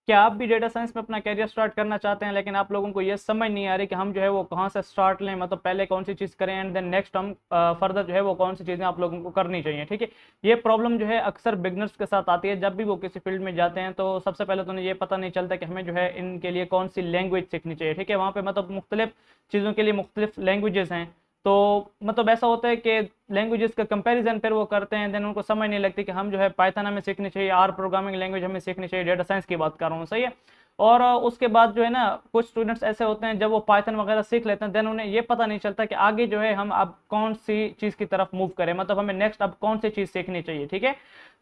क्या आप भी डेटा साइंस में अपना कैरियर स्टार्ट करना चाहते हैं, लेकिन आप लोगों को ये समझ नहीं आ रही कि हम जो है वो कहाँ से स्टार्ट लें, मतलब पहले कौन सी चीज़ करें एंड देन नेक्स्ट हम फर्दर जो है वो कौन सी चीज़ें आप लोगों को करनी चाहिए, ठीक है। ये प्रॉब्लम जो है अक्सर बिगनर्स के साथ आती है। जब भी वो किसी फील्ड में जाते हैं तो सबसे पहले तो उन्हें ये पता नहीं चलता कि हमें जो है इनके लिए कौन सी लैंग्वेज सीखनी चाहिए, ठीक है। वहाँ पे मतलब मुख्तलिफ चीज़ों के लिए मुख्तलिफ लैंग्वेजेस हैं। तो मतलब ऐसा होता है कि लैंग्वेजेस का कंपैरिजन फिर वो करते हैं, देन उनको समझ नहीं लगती कि हम जो है पाइथन हमें सीखनी चाहिए, आर प्रोग्रामिंग लैंग्वेज हमें सीखनी चाहिए, डेटा साइंस की बात कर रहा हूँ, सही है। और उसके बाद जो है ना कुछ स्टूडेंट्स ऐसे होते हैं जब वो पाइथन वगैरह सीख लेते हैं, देन उन्हें ये पता नहीं चलता कि आगे जो है हम अब कौन सी चीज़ की तरफ मूव करें, मतलब हमें नेक्स्ट अब कौन सी चीज़ सीखनी चाहिए, ठीक है।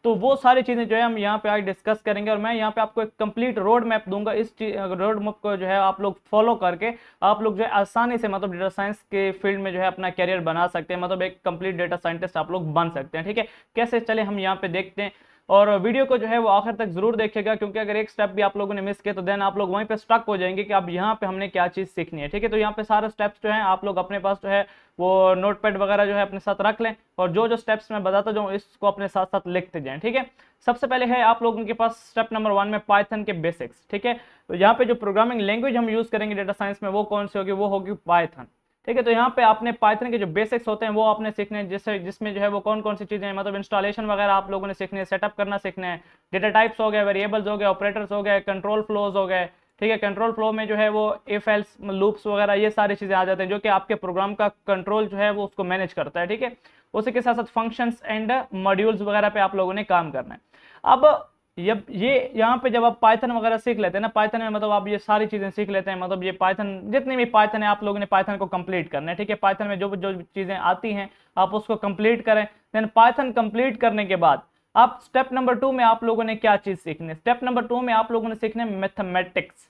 तो वो सारी चीज़ें जो है हम यहाँ पे आज डिस्कस करेंगे, और मैं यहाँ पे आपको एक कंप्लीट रोड मैप दूंगा। इस रोड मैप को जो है आप लोग फॉलो करके आप लोग जो है आसानी से मतलब डेटा साइंस के फील्ड में जो है अपना करियर बना सकते हैं, मतलब एक कंप्लीट डेटा साइंटिस्ट आप लोग बन सकते हैं, ठीक है। कैसे चले हम यहाँ पे देखते हैं, और वीडियो को जो है वो आखिर तक जरूर देखिएगा, क्योंकि अगर एक स्टेप भी आप लोगों ने मिस किया तो देन आप लोग वहीं पे स्टक हो जाएंगे कि अब यहाँ पे हमने क्या चीज़ सीखनी है, ठीक है। तो यहाँ पे सारे स्टेप्स जो हैं आप लोग अपने पास जो है वो नोटपैड वगैरह जो है अपने साथ रख लें, और जो जो स्टेप्स मैं बताता जाऊँ इसको अपने साथ साथ लिखते जाएं, ठीक है। सबसे पहले है आप लोगों के पास स्टेप नंबर 1 में पाइथन के बेसिक्स, ठीक है। तो यहाँ पे जो प्रोग्रामिंग लैंग्वेज हम यूज करेंगे डेटा साइंस में वो कौन सी होगी, वो होगी पाइथन, ठीक है। तो यहाँ पे आपने पाइथन के जो बेसिक्स होते हैं वो आपने सीखने हैं, जिसमें जो है वो कौन कौन सी चीजें हैं, मतलब इंस्टॉलेशन वगैरह आप लोगों ने सीखने हैं, सेटअप करना सीखना है, डेटा टाइप्स हो गए, वेरिएबल्स हो गए, ऑपरेटर्स हो गए, कंट्रोल फ्लोज हो गए, ठीक है। कंट्रोल फ्लो में जो है वो इफ एल्स लूप्स वगैरह ये सारी चीजें आ जाते हैं जो कि आपके प्रोग्राम का कंट्रोल जो है वो उसको मैनेज करता है, ठीक है। उसी के साथ साथ फंक्शंस एंड मॉड्यूल्स वगैरह पे आप लोगों ने काम करना है। अब ये यहाँ पे जब आप पाइथन वगैरह सीख लेते हैं ना, पाइथन में मतलब आप ये सारी चीजें सीख लेते हैं, मतलब ये पाइथन जितनी भी पाइथन है आप लोगों ने पाइथन को कंप्लीट करना है, ठीक है। पाइथन में जो जो चीजें आती हैं आप उसको कंप्लीट करें। देन पाइथन कंप्लीट करने के बाद आप स्टेप नंबर 2 में आप लोगों ने क्या चीज सीखनी है, स्टेप नंबर 2 में आप लोगों ने सीखना है मैथमेटिक्स।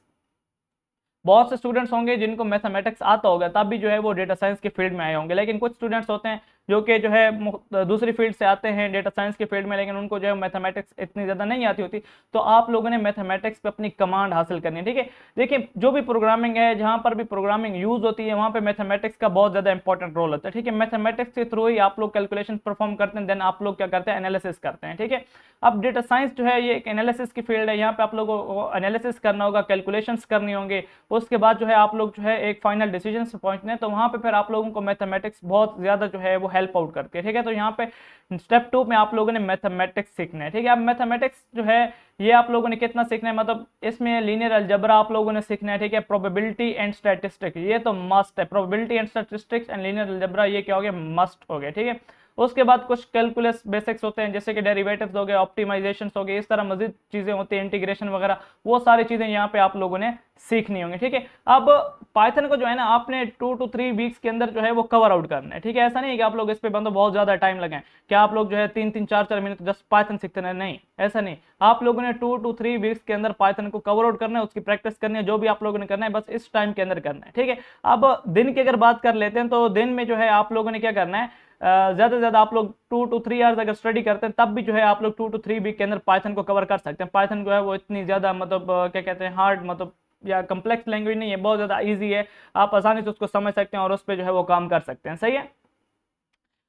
बहुत से स्टूडेंट्स होंगे जिनको मैथमेटिक्स आता होगा तब भी जो है वो डेटा साइंस के फील्ड में आए होंगे, लेकिन कुछ स्टूडेंट्स होते हैं जो कि जो है दूसरी फील्ड से आते हैं डेटा साइंस के फील्ड में, लेकिन उनको जो है मैथमेटिक्स इतनी ज़्यादा नहीं आती होती। तो आप लोगों ने मैथमेटिक्स पे अपनी कमांड हासिल करनी है, ठीक है। देखिए जो भी प्रोग्रामिंग है, जहाँ पर भी प्रोग्रामिंग यूज होती है वहाँ पे मैथमेटिक्स का बहुत ज़्यादा इंपॉर्टेंट रोल होता है, ठीक है। मैथमेटिक्स के थ्रू ही आप लोग कैलकुलेशन परफॉर्म करते हैं, देन आप लोग क्या करते हैं, एनालिसिस करते हैं, ठीक है। अब डेटा साइंस जो है ये एक एनालिसिस की फील्ड है, यहाँ पे आप लोगों को एनालिसिस करना होगा, कैलकुलेशंस करनी होंगे, उसके बाद जो है आप लोग जो है एक फाइनल डिसीजन से पहुंचने हैं, तो वहां पे फिर आप लोगों को मैथमेटिक्स बहुत ज्यादा जो है वो हेल्प आउट करती है, ठीक है। तो यहाँ पे स्टेप 2 में आप लोगों ने मैथमेटिक्स सीखना है, ठीक है। अब मैथमेटिक्स जो है ये आप लोगों ने कितना सीखना है, मतलब इसमें लीनियर अलजेब्रा आप लोगों ने सीखना है, ठीक है। प्रोबेबिलिटी एंड स्टैटिस्टिक्स ये तो मस्ट है, probability and statistics and linear algebra ये क्या हो गया, मस्ट हो गया, ठीक है। उसके बाद कुछ कैलकुलस बेसिक्स होते हैं जैसे कि डेरिवेटिव्स हो गए, ऑप्टिमाइजेशन हो गए, इस तरह मजीद चीजें होती हैं, इंटीग्रेशन वगैरह, वो सारी चीजें यहाँ पे आप लोगों ने सीखनी होंगी, ठीक है। अब पाइथन को जो है ना आपने 2 to 3 वीक्स के अंदर जो है वो कवर आउट करना है, ठीक है। ऐसा नहीं है कि आप लोग इस पे बंदो बहुत ज्यादा टाइम लगाएं, क्या आप लोग जो है 3-3 4-4 महीने तो जस्ट पाइथन सीखते रहे, नहीं ऐसा नहीं। आप लोगों ने 2 to 3 वीक्स के अंदर पाइथन को कवर आउट करना है, उसकी प्रैक्टिस करनी है, जो भी आप लोगों ने करना है बस इस टाइम के अंदर करना है, ठीक है। अब दिन की अगर बात कर लेते हैं तो दिन में जो है आप लोगों ने क्या करना है, ज्यादा से ज्यादा आप लोग 2 to 3 आवर्स अगर स्टडी करते हैं तब भी जो है आप लोग 2 to 3 वीक के अंदर पाइथन को कवर कर सकते हैं। पाइथन जो है वो इतनी ज्यादा मतलब क्या कहते हैं हार्ड मतलब या कम्प्लेक्स लैंग्वेज नहीं है, बहुत ज्यादा इजी है, आप आसानी से उसको समझ सकते हैं और उस पर जो है वो काम कर सकते हैं, सही है।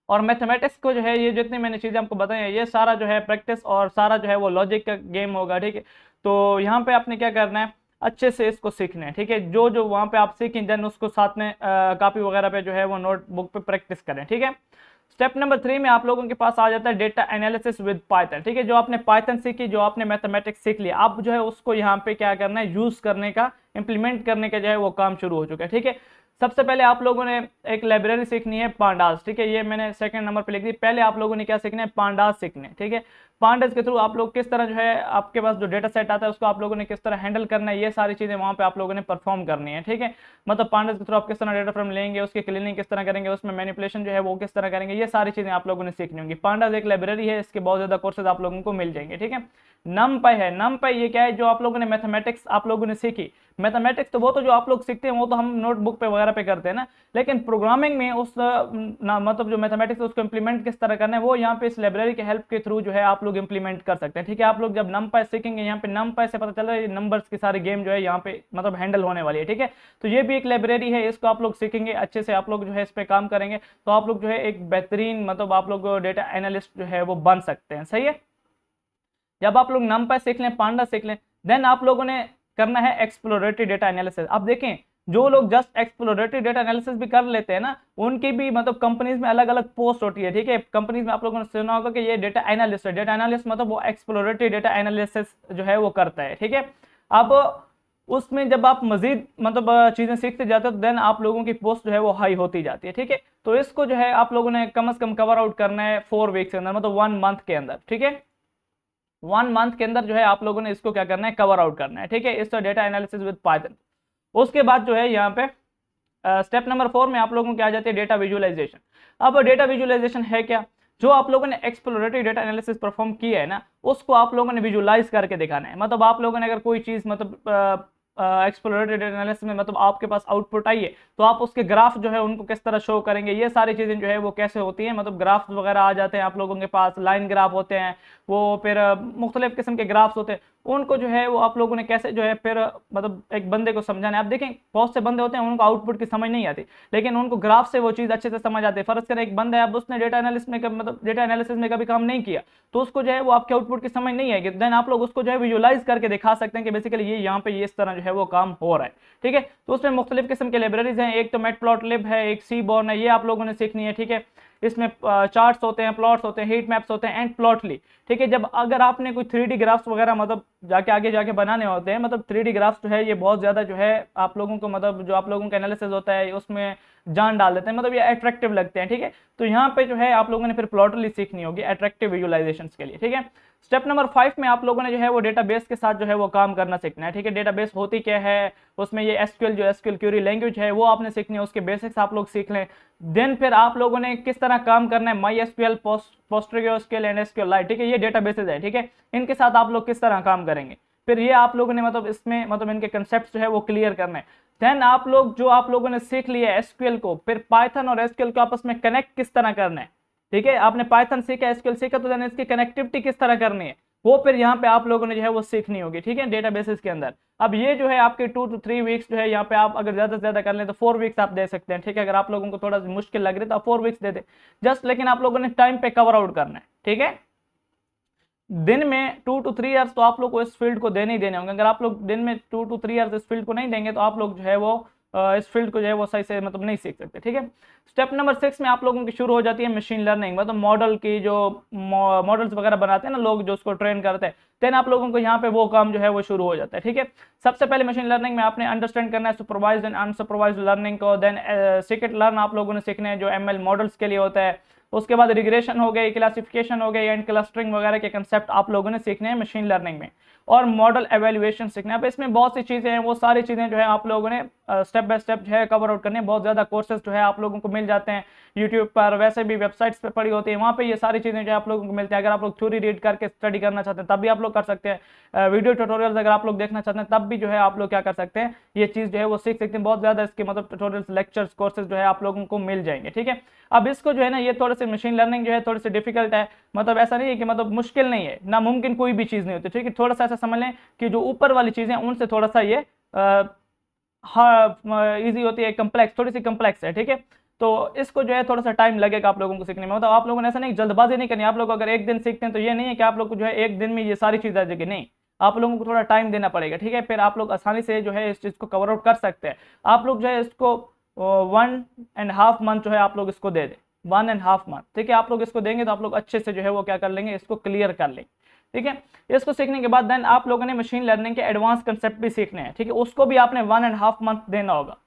और मैथमेटिक्स को जो है ये जितनी मैंने चीजें आपको बताई हैं ये सारा जो है प्रैक्टिस और सारा जो है वो लॉजिक का गेम होगा, ठीक है। तो यहाँ पे आपने क्या करना है, अच्छे से इसको सीखना है, ठीक है। जो जो वहाँ पे आप सीखें देन उसको साथ में कॉपी वगैरह पे जो है वो नोटबुक पे प्रैक्टिस करें, ठीक है। स्टेप नंबर 3 में आप लोगों के पास आ जाता है डेटा एनालिसिस विद पाइथन, ठीक है। जो आपने पाइथन सीखी, जो आपने मैथमेटिक्स सीख लिया, अब जो है उसको यहाँ पे क्या करना है, यूज करने का, इंप्लीमेंट करने का जो है वो काम शुरू हो चुका है, ठीक है। सबसे पहले आप लोगों ने एक लाइब्रेरी सीखनी है पांडास, ठीक है। ये मैंने सेकंड नंबर पे लिख दी। पहले आप लोगों ने क्या सीखना है, पांडास सीखने, ठीक है। पांडास के थ्रू आप लोग किस तरह जो है आपके पास जो डेटा सेट आता है उसको आप लोगों ने किस तरह हैंडल करना है, ये सारी चीजें वहां पे आप लोगों ने परफॉर्म करनी है, ठीक है। मतलब पांडास के थ्रू आप किस तरह डेटा फ्रेम लेंगे, उसकी क्लीनिंग किस तरह करेंगे, उसमें मैनिपुलेशन जो है वो किस तरह करेंगे, ये सारी चीजें आप लोगों ने सीखनी होंगी। पांडास एक लाइब्रेरी है, इसके बहुत ज्यादा कोर्सेज आप लोगों को मिल जाएंगे, ठीक है। नमपाई है, नमपाई ये क्या है, जो आप लोगों ने मैथमेटिक्स आप लोगों ने सीखी, मैथमेटिक्स तो वो तो जो आप लोग सीखते हैं वो तो हम नोटबुक पे वगैरह पे करते हैं ना, लेकिन प्रोग्रामिंग में उस मतलब जो मैथमेटिक्स है उसको इंप्लीमेंट किस तरह करना है वो यहाँ पे इस लाइब्रेरी के हेल्प के थ्रू जो है आप लोग इंप्लीमेंट कर सकते हैं, ठीक है। आप लोग जब नमपाई सीखेंगे यहाँ पे नमपाई से पता चल रहा है नंबर्स की सारी गेम जो है यहाँ पे मतलब हैंडल होने वाली है, ठीक है। तो ये भी एक लाइब्रेरी है, इसको आप लोग सीखेंगे अच्छे से, आप लोग जो है इस पे काम करेंगे तो आप लोग जो है एक बेहतरीन मतलब आप लोग डेटा एनालिस्ट जो है वो बन सकते हैं, सही है। जब आप लोग नमपाई सीख लें, पांडा सीख लें, देन आप लोगों ने करना है एक्सप्लोरेटरी डेटा एनालिसिस। अब देखें, जो लोग जस्ट एक्सप्लोरेटरी डेटा एनालिसिस भी कर लेते हैं ना, उनकी भी मतलब कंपनीज में अलग अलग पोस्ट होती है, ठीक है। कंपनीज में आप लोगों ने सुना होगा कि ये डेटा एनालिस्ट है, डेटा एनालिस्ट मतलब वो एक्सप्लोरेटरी डेटा एनालिसिस जो है वो करता है, ठीक है। अब उसमें जब आप मजीद मतलब चीजें सीखते जाते हो तो देन आप लोगों की पोस्ट जो है वो हाई होती जाती है, ठीक है। तो इसको जो है आप लोगों ने कम से कम कवर आउट करना है 4 वीक्स के अंदर, मतलब 1 मंथ के अंदर, ठीक है। 1 मंथ के अंदर जो है आप लोगों ने इसको क्या करना है, कवर आउट करना है, ठीक है। इस डेटा एनालिसिस विद पाइथन। उसके बाद जो है यहाँ पे स्टेप नंबर 4 में आप लोगों की आ जाती है डेटा विजुअलाइजेशन। अब डेटा विजुअलाइजेशन है क्या, जो आप लोगों ने एक्सप्लोरेटरी डेटा एनालिसिस परफॉर्म किया है ना, उसको आप लोगों ने विजुअलाइज करके दिखाना है। मतलब आप लोगों ने अगर कोई चीज मतलब एक्सप्लोरेटरी डेटा एनालिसिस में मतलब आपके पास आउटपुट आई है, तो आप उसके ग्राफ जो है उनको किस तरह शो करेंगे, ये सारी चीजें जो है वो कैसे होती हैं। मतलब ग्राफ वगैरह आ जाते हैं आप लोगों के पास, लाइन ग्राफ होते हैं, वो फिर मुख्तलिफ किस्म के ग्राफ्स होते हैं, उनको जो है वो आप लोगों ने कैसे जो है फिर मतलब एक बंदे को समझाना है। आप देखें, बहुत से बंदे होते हैं उनको आउटपुट की समझ नहीं आती, लेकिन उनको ग्राफ से वो चीज़ अच्छे से समझ आती है। फर्ज करें एक बंदा है, अब उसने डेटा एनालिसिस में मतलब डेटा एनालिसिस में कभी काम नहीं किया, तो उसको जो है वो आपके आउटपुट की समझ नहीं आएगी। देन आप लोग उसको जो है विजुअलाइज करके दिखा सकते हैं कि बेसिकली ये यहाँ पे ये इस तरह जो है वो काम हो रहा है, ठीक है। तो उसमें मुख्तलिफ किस्म के लाइब्रेरीज हैं, एक तो मैटप्लॉटलिब है, एक सीबॉर्न है, ये आप लोगों ने सीखनी है, ठीक है। इसमें चार्ट्स होते हैं, प्लॉट्स होते हैं, हीट मैप्स होते हैं एंड प्लॉटली, ठीक है। जब अगर आपने कोई 3D ग्राफ्स वगैरह मतलब जाके आगे जाके बनाने होते हैं, मतलब 3D ग्राफ्स जो है ये बहुत ज्यादा जो है आप लोगों को मतलब जो आप लोगों का एनालिसिस होता है उसमें जान डाल देते हैं, मतलब ये अट्रैक्टिव लगते हैं, ठीक है। तो यहाँ पे जो है आप लोगों ने फिर प्लॉटली सीखनी होगी अट्रैक्टिव विजुअलाइजेशन के लिए, ठीक है। स्टेप नंबर 5 में आप लोगों ने जो है वो डेटाबेस के साथ जो है वो काम करना सीखना है, ठीक है। डेटाबेस होती क्या है, उसमें ये एसक्यूएल जो एसक्यूएल क्वेरी लैंग्वेज है वो आपने सीखनी है, उसके बेसिक्स आप लोग सीख लें। देन फिर आप लोगों ने किस तरह काम करना है, MySQL, PostgreSQL and SQLite, ठीक है। ये डेटाबेसेस है, ठीक है, इनके साथ आप लोग किस तरह काम करेंगे, फिर ये आप लोगों ने मतलब इसमें मतलब इनके कंसेप्ट जो है वो क्लियर करना है। देन आप लोग जो आप लोगों ने सीख लिया एसक्यूएल को, फिर पाइथन और एसक्यूएल को आपस में कनेक्ट किस तरह करना है, ठीक है। आपने पाइथन सीखा, एसक्यूएल सीखा, तो देन इसकी कनेक्टिविटी किस तरह करनी है वो फिर यहाँ पे आप लोगों ने जो है वो सीखनी होगी, ठीक है, डेटाबेसेस के अंदर। अब ये जो है आपके 2 to 3 वीक्स जो है यहाँ पे आप अगर ज्यादा से ज्यादा कर लें तो 4 वीक्स आप दे सकते हैं, ठीक है। अगर आप लोगों को थोड़ा मुश्किल लग रही है तो आप 4 वीक्स दे दे जस्ट, लेकिन आप लोगों ने टाइम पे कवर आउट करना है, ठीक है। दिन में 2 to 3 आवर्स तो आप लोग को इस फील्ड को देने ही देने होंगे। अगर आप लोग दिन में 2 to 3 आवर्स इस फील्ड को नहीं देंगे तो आप लोग जो है वो इस फील्ड को जो है वो सही से मतलब नहीं सीख सकते, ठीक है। स्टेप नंबर 6 में आप लोगों की शुरू हो जाती है मशीन लर्निंग, मतलब मॉडल की जो मॉडल्स वगैरह बनाते हैं ना लोग जो उसको ट्रेन करते हैं, देन आप लोगों को यहाँ पे वो काम जो है वो शुरू हो जाता है, ठीक है। सबसे पहले मशीन लर्निंग में आपने अंडरस्टैंड करना है सुपरवाइज्ड एंड अनसुपरवाइज्ड लर्निंग को। देन सीक्रेट लर्न आप लोगों ने सीखने हैं जो ML मॉडल्स के लिए होता है। उसके बाद रिग्रेशन हो गई, क्लासिफिकेशन हो गई एंड क्लस्टरिंग वगैरह के कंसेप्ट आप लोगों ने सीखने हैं मशीन लर्निंग में, और मॉडल एवेल्युएशन सीखना है। अब इसमें बहुत सी चीजें हैं, वो सारी चीजें जो है आप लोगों ने स्टेप बाय स्टेप जो है कवर आउट करनी है। बहुत ज्यादा कोर्सेज जो है आप लोगों को मिल जाते हैं यूट्यूब पर, वैसे भी वेबसाइट्स पे पड़ी होती है, वहाँ पे ये सारी चीजें जो है आप लोगों को मिलती है। अगर आप लोग थ्योरी रीड करके स्टडी करना चाहते हैं तब भी आप लोग कर सकते हैं, वीडियो ट्यूटोरियल्स अगर आप लोग देखना चाहते हैं तब भी जो है आप लोग क्या कर सकते हैं, ये चीज जो है वो सीख सकते हैं। बहुत ज्यादा इसके मतलब ट्यूटोरियल्स, लेक्चर्स, कोर्सेज जो है आप लोगों को मिल जाएंगे, ठीक है। अब इसको जो है ना, ये थोड़े से मशीन लर्निंग जो है थोड़ी सी डिफिकल्ट है, मतलब ऐसा नहीं है कि मतलब मुश्किल नहीं है, ना मुमकिन कोई भी चीज नहीं होती, ठीक है। थोड़ा सा ऐसा समझ लें कि जो ऊपर वाली चीजें उनसे थोड़ा सा ये हाँ इजी होती है, कम्प्लेक्स, थोड़ी सी कम्प्लेक्स है, ठीक है। तो इसको जो है थोड़ा सा टाइम लगेगा आप लोगों को सीखने में, मतलब आप लोगों ने ऐसा नहीं जल्दबाजी नहीं करनी। आप लोग अगर एक दिन सीखते हैं तो ये नहीं है कि आप लोग को जो है एक दिन में ये सारी चीज आ जाएगी, नहीं, आप लोगों को थोड़ा टाइम देना पड़ेगा, ठीक है। फिर आप लोग आसानी से जो है इस चीज को कवर आउट कर सकते हैं। आप लोग जो है इसको 1.5 मंथ जो है आप लोग इसको दे दें, 1.5 मंथ, ठीक है। आप लोग इसको देंगे तो आप लोग अच्छे से जो है वो क्या कर लेंगे, इसको क्लियर कर लेंगे, ठीक है। इसको सीखने के बाद देन आप लोगों ने मशीन लर्निंग के एडवांस कंसेप्ट भी सीखने हैं, ठीक है। उसको भी आपने 1.5 मंथ देना होगा।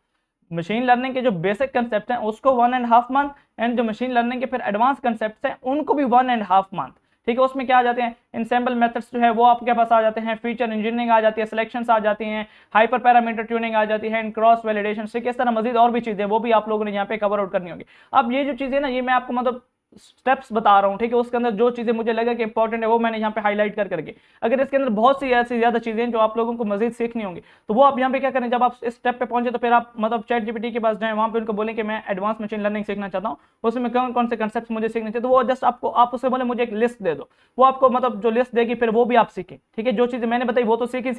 मशीन लर्निंग के जो बेसिक कंसेप्ट हैं उसको 1.5 मंथ, एंड जो मशीन लर्निंग के फिर एडवांस कंसेप्ट हैं उनको भी 1.5 मंथ, ठीक है। उसमें क्या आ जाते हैं, इंसेंबल मेथड्स जो है वो आपके पास आ जाते हैं, फीचर इंजीनियरिंग आ जाती है, सिलेक्शंस आ जाती हैं, हाइपर पैरामीटर ट्यूनिंग आ जाती है, एंड क्रॉस वैलिडेशन से किस तरह मजीद और भी चीजें वो भी आप लोगों ने यहाँ पे कवर आउट करनी होगी। अब ये जो चीजें ना, ये मैं आपको मतलब स्टेप्स बता रहा हूँ, ठीक है। उसके अंदर जो चीजें मुझे लगा कि इंपॉर्टेंट है वो मैंने यहाँ पे हाईलाइट कर करके, अगर इसके अंदर बहुत सी ऐसी ज्यादा चीजें हैं जो आप लोगों को मजीद सीखनी होंगी तो वो आप यहाँ पे क्या करें, जब आप इस स्टेप पे पहुंचे तो फिर आप मतलब चैट जीपीटी के पास जाएं, वहां पे उनको बोलें कि मैं एडवांस मशीन लर्निंग सीखना चाहता हूँ, उसमें कौन कौन से कंसेप्ट मुझे सीखने चाहिए, तो वो जस्ट आपको, आप उससे बोले मुझे एक लिस्ट दे दो, वो आपको मतलब जो लिस्ट देगी फिर वो भी आप सीखें, ठीक है। जो चीजें मैंने बताई वो तो सीखे,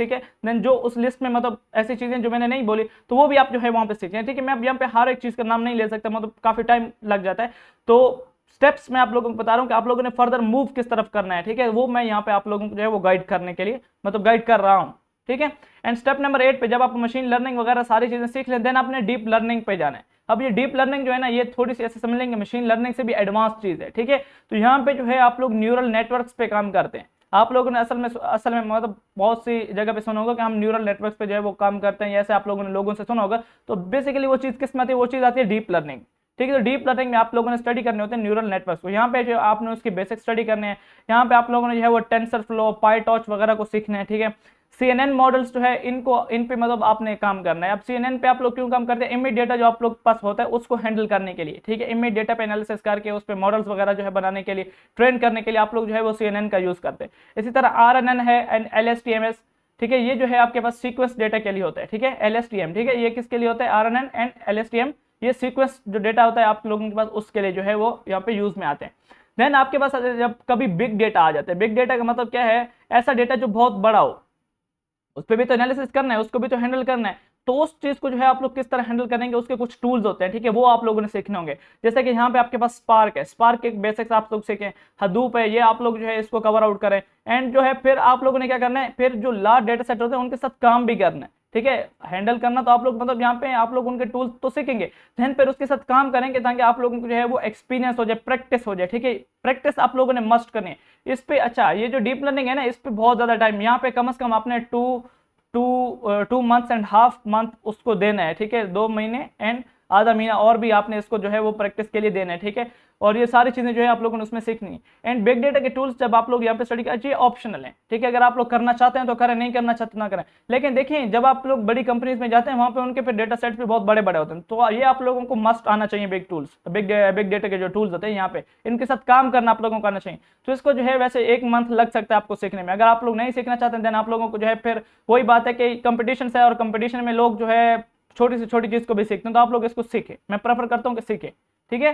देन जो उस लिस्ट में मतलब ऐसी चीजें जो मैंने नहीं बोली तो वो भी आप जो है वहां पे सीखें, ठीक है। मैं यहाँ पे हर एक चीज का नाम नहीं ले सकता, मतलब काफी टाइम लग जाता है। तो स्टेप्स मैं आप लोगों को बता रहा हूं कि आप लोगों ने फर्दर मूव किस तरफ करना है, ठीक है। वो मैं यहाँ पे आप लोगों को जो है वो गाइड करने के लिए मतलब गाइड कर रहा हूं, ठीक है। एंड स्टेप नंबर 8 पे जब आप मशीन लर्निंग वगैरह सारी चीजें सीख लें, देन आपने डीप लर्निंग पे जाना है। अब ये डीप लर्निंग जो है ना, ये थोड़ी सी ऐसे समझ लेंगे मशीन लर्निंग से भी एडवांस चीज है, ठीक है। तो यहाँ पे जो है आप लोग न्यूरल नेटवर्क्स पे काम करते हैं। आप लोगों ने असल में मतलब बहुत सी जगह पे सुना होगा कि हम न्यूरल नेटवर्क्स पे जो है वो काम करते हैं, ऐसे आप लोगों ने लोगों से सुना होगा। तो बेसिकली वो चीज किस में आती है, वो चीज आती है डीप लर्निंग, ठीक है। तो डीप लर्निंग में आप लोगों ने स्टडी करने होते हैं न्यूरल नेटवर्क्स को। यहाँ पे जो आपने उसकी बेसिक स्टडी करने हैं, यहाँ पे आप लोगों ने जो है वो टेंसर फ्लो, पाईटॉर्च वगैरह को सीखना है, ठीक है। CNN मॉडल्स जो है इन पे मतलब आपने काम करना है। अब CNN पे आप लोग क्यों काम करते हैं, इमेज डेटा जो आप लोग पास होता है उसको हैंडल करने के लिए, ठीक है। इमेज डेटा पे एनालिसिस करके उस पे मॉडल्स वगैरह जो है बनाने के लिए, ट्रेन करने के लिए आप लोग जो है वो CNN का यूज करते हैं। इसी तरह RNN है एंड LSTMS, ठीक है। ये जो है आपके पास सीक्वेंस डेटा के लिए होता है, ठीक है। LSTM, ठीक है, ये किसके लिए होता है, RNN एंड LSTM, ये सीक्वेंस जो डेटा होता है आप लोगों के पास उसके लिए जो है वो यहाँ पे यूज में आते हैं। देन आपके पास जब कभी बिग डेटा आ जाता है, बिग डेटा का मतलब क्या है, ऐसा डेटा जो बहुत बड़ा हो, उस पर भी तो एनालिसिस करना है, उसको भी तो हैंडल करना है। तो उस चीज को जो है आप लोग किस तरह हैंडल करेंगे, उसके कुछ टूल्स होते हैं, ठीक है, वो आप लोगों ने सीखने होंगे। जैसे कि यहाँ पे आपके पास स्पार्क है, स्पार्क एक बेसिक्स आप लोग सीखें। हडूप है, ये आप लोग जो है इसको कवर आउट करें। एंड जो है फिर आप लोगों ने क्या करना है, फिर जो लार्ज डेटा सेट होते हैं उनके साथ काम भी करना है, ठीक है। हैंडल करना तो आप लोग मतलब यहाँ पे आप लोग उनके टूल्स तो सीखेंगे, देन फिर उसके साथ काम करेंगे ताकि आप लोगों को जो है वो एक्सपीरियंस हो जाए, प्रैक्टिस हो जाए, ठीक है। प्रैक्टिस आप लोगों ने मस्ट करनी है इस पे। अच्छा, ये जो डीप लर्निंग है ना, इस पे बहुत ज्यादा टाइम, यहाँ पे कम से कम आपने two months and half month उसको देना है, ठीक है। 2 महीने एंड आधा महीना और भी आपने इसको जो है वो प्रैक्टिस के लिए देना है, ठीक है। और ये सारी चीजें जो है आप लोगों ने उसमें सीखनी है। एंड बिग डेटा के टूल्स जब आप लोग यहाँ पे स्टडी करिए, ऑप्शनल है, ठीक है। अगर आप लोग करना चाहते हैं तो करें, नहीं करना चाहते ना करें। लेकिन देखिए जब आप लोग बड़ी कंपनीज में जाते हैं वहां पे उनके पे डेटा सेट भी बहुत बड़े बड़े होते हैं, तो ये आप लोगों को मस्ट आना चाहिए। बिग टूल्स, बिग डेटा के जो टूल्स होते हैं यहाँ पे, इनके साथ काम करना आप लोगों को आना चाहिए। तो इसको जो है वैसे 1 मंथ लग सकता है आपको सीखने में। अगर आप लोग नहीं सीखना चाहते हैं देन आप लोगों को जो है फिर वही बात है कि कंपटीशन है और कंपटीशन में लोग जो है छोटी से छोटी चीज को भी सीखते हैं, तो आप लोग इसको सीखें, मैं प्रेफर करता हूं कि सीखें, ठीक है।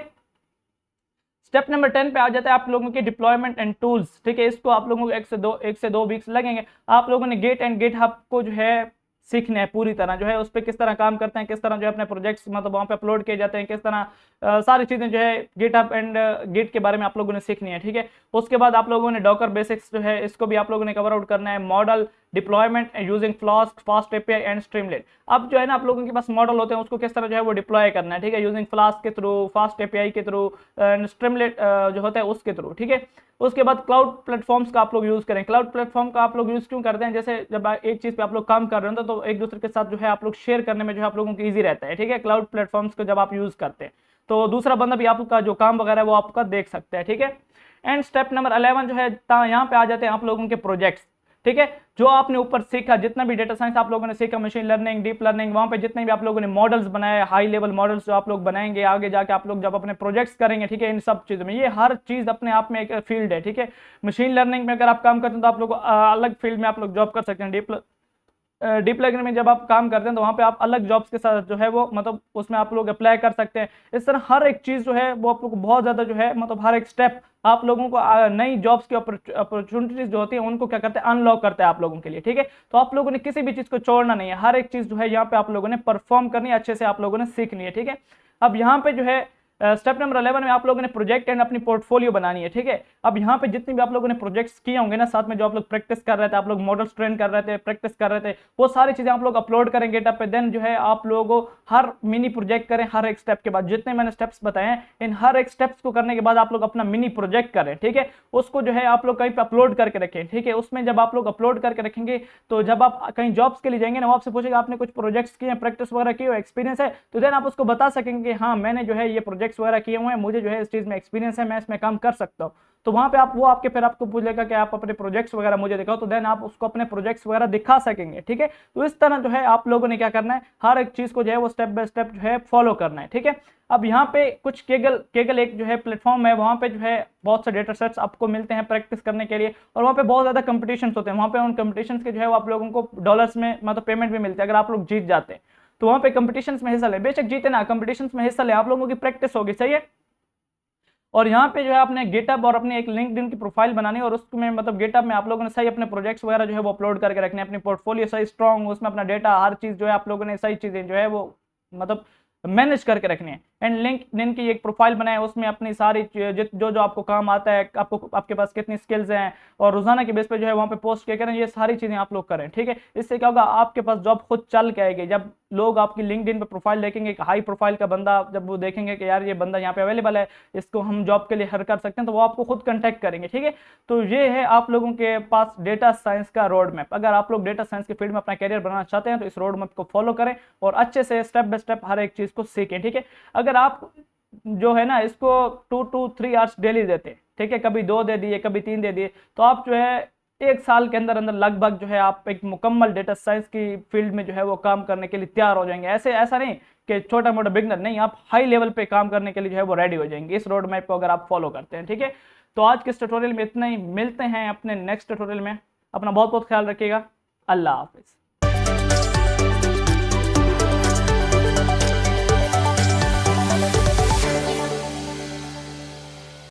स्टेप नंबर 10 पे आ जाता है आप लोगों के डिप्लॉयमेंट एंड टूल्स, ठीक है। इसको आप लोगों को एक से दो वीक्स लगेंगे। आप लोगों ने गेट एंड गेट हब को जो है सीखना है पूरी तरह, जो है उस पर किस तरह काम करते हैं, किस तरह जो है अपने प्रोजेक्ट्स मतलब वहां पे अपलोड किए जाते हैं, किस तरह सारी चीजें जो है गेट हब एंड गेट के बारे में आप लोगों ने सीखनी है, ठीक है। उसके बाद आप लोगों ने डॉकर बेसिक्स जो है इसको भी आप लोगों ने कवर आउट करना है। Model deployment using flask, fast API and Streamlit. अब जो है ना आप लोगों के पास मॉडल होते हैं उसको किस तरह जो है वो डिप्लॉय करना है, ठीक है, यूजिंग फ्लास्क के थ्रू, फास्ट एपीआई के थ्रू एंड स्ट्रीमलेट जो होता है उसके थ्रू, ठीक है। उसके बाद क्लाउड प्लेटफॉर्म्स का आप लोग यूज करें। क्लाउड प्लेटफॉर्म का आप लोग यूज क्यों करते हैं, जैसे जब एक चीज पे आप लोग काम कर रहे हो तो एक दूसरे के साथ जो है आप लोग शेयर करने में जो है आप लोगों को ईजी रहता है, ठीक है। क्लाउड प्लेटफॉर्म्स को जब आप यूज करते हैं तो दूसरा बंदा भी आपका जो काम वगैरह है वो आपका देख सकता है, ठीक है। एंड स्टेप नंबर 11 जो है यहाँ पे आ जाते हैं आप लोगों के प्रोजेक्ट्स, ठीक है। जो आपने ऊपर सीखा, जितना भी डेटा साइंस आप लोगों ने सीखा, मशीन लर्निंग, डीप लर्निंग, वहां पे जितने भी आप लोगों ने मॉडल्स बनाए, हाई लेवल मॉडल्स जो आप लोग बनाएंगे आगे जाके आप लोग जब अपने प्रोजेक्ट्स करेंगे, ठीक है, इन सब चीजों में, ये हर चीज अपने आप में एक फील्ड है, ठीक है। मशीन लर्निंग में अगर आप काम करते हैं तो आप लोग अलग फील्ड में आप लोग जॉब कर सकते हैं। डीप लर्निंग में जब आप काम करते हैं तो वहां पे आप अलग जॉब्स के साथ जो है वो मतलब उसमें आप लोग अप्लाई कर सकते हैं। इस तरह हर एक चीज जो है वो आप लोग को बहुत ज्यादा जो है मतलब हर एक स्टेप आप लोगों को नई जॉब्स की अपॉर्चुनिटीज जो होती हैं उनको क्या करते हैं, अनलॉक करते हैं आप लोगों के लिए, ठीक है। तो आप लोगों ने किसी भी चीज को छोड़ना नहीं है, हर एक चीज जो है यहाँ पे आप लोगों ने परफॉर्म करनी है, अच्छे से आप लोगों ने सीखनी है, ठीक है। अब यहाँ पे जो है स्टेप नंबर 11 में आप लोगों ने प्रोजेक्ट एंड अपनी पोर्टफोलियो बनानी है, ठीक है। अब यहाँ पे जितने भी आप लोगों ने प्रोजेक्ट्स किए होंगे ना, साथ में जो आप लोग प्रैक्टिस कर रहे थे, आप लोग मॉडल्स ट्रेन कर रहे थे, प्रैक्टिस कर रहे थे, वो सारी चीजें आप लोग अपलोड करें गिटहब पे। देन जो है आप लोगों हर मिनी प्रोजेक्ट करें, हर एक स्टेप के बाद जितने मैंने स्टेप्स बताए हैं इन हर एक स्टेप्स को करने के बाद आप लोग अपना मिनी प्रोजेक्ट करें, ठीक है। उसको जो है आप लोग कहीं पे अपलोड करके रखें, ठीक है। उसमें जब आप लोग अपलोड करके रखेंगे तो जब आप कहीं जॉब्स के लिए जाएंगे ना, वो आपसे पूछेगा आपने कुछ प्रोजेक्ट्स किए हैं, प्रैक्टिस वगैरह की हो, एक्सपीरियंस है, तो देन आप उसको बता सकेंगे हाँ मैंने जो है ये प्रोजेक्ट्स वगैरह किए हुए हैं, मुझे जो है इस चीज में एक्सपीरियंस है, मैं इसमें काम कर सकता हूँ। तो वहां पे आप वो आपके फिर आपको पूछेगा कि आप अपने प्रोजेक्ट्स वगैरह मुझे दिखाओ, तो देन आप उसको अपने प्रोजेक्ट्स वगैरह दिखा सकेंगे, ठीक है। तो इस तरह जो है आप लोगों ने क्या करना है, हर एक चीज को जो है वो स्टेप बाय स्टेप जो है फॉलो करना है, ठीक है। अब यहाँ पे कुछ केगल एक जो है प्लेटफॉर्म है, वहां पे जो है बहुत से डेटा सेट्स आपको मिलते हैं प्रैक्टिस करने के लिए, और वहाँ पे बहुत ज्यादा कंपटीशन होते हैं। वहाँ पे उन कंपटीशन के जो है वो आप लोगों को डॉलर्स में मतलब पेमेंट भी मिलती है अगर आप लोग जीत जाते हैं। तो वहाँ पे कंपटीशन में हिस्सा ले, बेशक जीते ना, कंपटीशन में हिस्सा ले, आप लोगों की प्रैक्टिस होगी, सही है। और यहाँ पे जो है आपने गिटहब और अपने एक लिंक्डइन की प्रोफाइल बनानी है, और उसमें मतलब गिटहब में आप लोगों ने सही अपने प्रोजेक्ट्स वगैरह जो है वो अपलोड करके रखने, अपनी पोर्टफोलियो सही स्ट्रॉन्ग, उसमें अपना डेटा हर चीज जो है आप लोगों ने सही चीजें जो है वो मतलब मैनेज करके रखनी है। एंड लिंक्डइन की एक प्रोफाइल बनाए, उसमें अपनी सारी जो जो आपको काम आता है, आपको आपके पास कितनी स्किल्स हैं, और रोजाना के बेस पे जो है वहाँ पे पोस्ट किया करें। ये सारी चीजें आप लोग करें, ठीक है। इससे क्या होगा, आपके पास जॉब खुद चल के आएगी। जब लोग आपकी लिंक्डइन पे प्रोफाइल देखेंगे, एक हाई प्रोफाइल का बंदा, जब वो देखेंगे कि यार ये बंदा यहाँ पे अवेलेबल है, इसको हम जॉब के लिए हर कर सकते हैं, तो वो आपको खुद कांटेक्ट करेंगे, ठीक है। तो ये है आप लोगों के पास डेटा साइंस का रोड मैप। अगर आप लोग डेटा साइंस के फील्ड में अपना करियर बनाना चाहते हैं तो इस रोड मैप को फॉलो करें और अच्छे से स्टेप बाय स्टेप हर एक चीज को सीखें, ठीक है। अगर आप जो है ना इसको 2 to 3 आवर्स डेली देते हैं, ठीक है, कभी 2 दे दिए, कभी 3 दे दिए, तो आप जो है 1 साल के अंदर अंदर लगभग जो है आप एक मुकम्मल डेटा साइंस की फील्ड में जो है वो काम करने के लिए तैयार हो जाएंगे। ऐसा नहीं कि छोटा मोटा बिगनर नहीं, आप हाई लेवल पे काम करने के लिए जो है वो रेडी हो जाएंगे इस रोड मैप को अगर आप फॉलो करते हैं, ठीक है। तो आज के इस ट्यूटोरियल में इतना ही, मिलते हैं अपने नेक्स्ट ट्यूटोरियल में। अपना बहुत बहुत ख्याल रखिएगा। अल्लाह हाफिज।